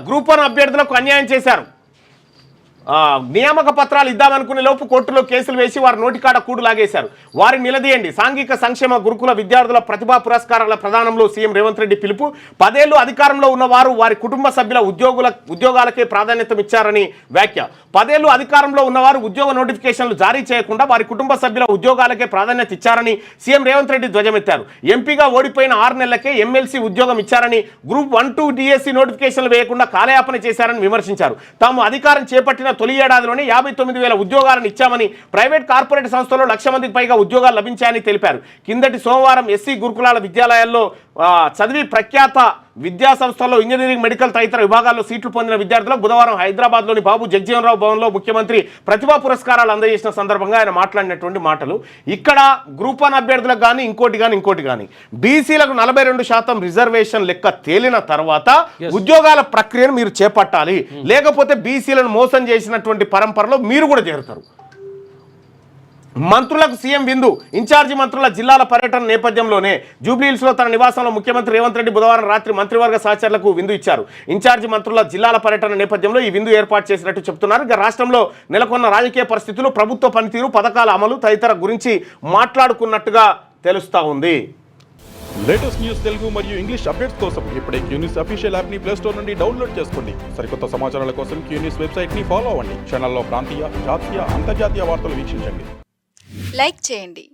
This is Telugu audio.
గ్రూప్ 1 అభ్యర్థులకు అన్యాయం చేశారు. నియామక పత్రాలు ఇద్దామనుకునే లోపు కోర్టులో కేసులు వేసి వారి నోటికాడ కూడు లాగేశారు. వారిని నిలదీయండి. సాంఘిక సంక్షేమ గురుకుల విద్యార్థుల ప్రతిభా పురస్కారాల ప్రదానంలో సీఎం రేవంత్ రెడ్డి పిలుపు. 10 ఏళ్లు అధికారంలో ఉన్నవారు వారి కుటుంబ సభ్యుల ఉద్యోగాలకే ప్రాధాన్యత ఇచ్చారని వ్యాఖ్య. 10 ఏళ్లు అధికారంలో ఉన్నవారు ఉద్యోగ నోటిఫికేషన్లు జారీ చేయకుండా వారి కుటుంబ సభ్యుల ఉద్యోగాలకే ప్రాధాన్యత ఇచ్చారని సీఎం రేవంత్ రెడ్డి ధ్వజమెత్తారు. ఎంపీగా ఓడిపోయిన 6 నెలలకే ఎమ్మెల్సీ ఉద్యోగం ఇచ్చారని, గ్రూప్ 1, 2 డిఎస్సి నోటిఫికేషన్లు వేయకుండా కాలయాపన చేశారని విమర్శించారు. తాము అధికారం చేపట్టిన తొలి ఏడాదిలోనే 59,000 ఉద్యోగాలను ఇచ్చామని, ప్రైవేట్ కార్పొరేట్ సంస్థల్లో 1,00,000 మందికి పైగా ఉద్యోగాలు లభించాయని తెలిపారు. కిందటి సోమవారం ఎస్సీ గురుకులాల విద్యాలయాల్లో చదివి ప్రఖ్యాత విద్యా సంస్థల్లో ఇంజనీరింగ్, మెడికల్ తదితర విభాగాల్లో సీట్లు పొందిన విద్యార్థులకు బుధవారం హైదరాబాద్లోని బాబు జగజీవనరావు భవన్లో ముఖ్యమంత్రి ప్రతిభా పురస్కారాలు అందజేసిన సందర్భంగా ఆయన మాట్లాడినటువంటి మాటలు. ఇక్కడ గ్రూప్ 1 అభ్యర్థులకు కానీ ఇంకోటి కానీ బీసీలకు 42% రిజర్వేషన్ లెక్క తేలిన తర్వాత ఉద్యోగాల ప్రక్రియను మీరు చేపట్టాలి. లేకపోతే బీసీలను మోసం చేసినటువంటి పరంపరలో మీరు కూడా చేరుతారు. మంత్రులకు సీఎం విందు. ఇన్ఛార్జి మంత్రుల జిల్లాల పర్యటన నేపథ్యంలోనే జూబ్లీహిల్స్లో తన నివాసంలో ముఖ్యమంత్రి రేవంత్ రెడ్డి బుధవారం రాత్రి మంత్రివర్గ సహచరులకు విందు ఇచ్చారు. ఇన్ఛార్జి మంత్రుల జిల్లాల పర్యటన నేపథ్యంలో ఈ విందు ఏర్పాటు చేసినట్టు చెప్తున్నారు. ఇక రాష్ట్రంలో నెలకొన్న రాజకీయ పరిస్థితులు, ప్రభుత్వ పనితీరు, పథకాల అమలు తదితర గురించి మాట్లాడుకున్నట్టుగా తెలుస్తా ఉంది. లేటెస్ట్ న్యూస్ తెలుగు మరియు ఇంగ్లీష్ అప్డేట్స్ కోసం ఇప్పుడే క్యూన్యూస్ అఫీషియల్ యాప్ ని ప్లే స్టోర్ నుండి డౌన్లోడ్ చేసుకోండి. సరికొత్త సమాచారాల కోసం క్యూన్యూస్ వెబ్సైట్ ని ఫాలో అవ్వండి. ఛానల్లో ప్రాంతీయ, జాతీయ, అంతర్జాతీయ వార్తలు వీక్షించండి. లైక్ చేయండి.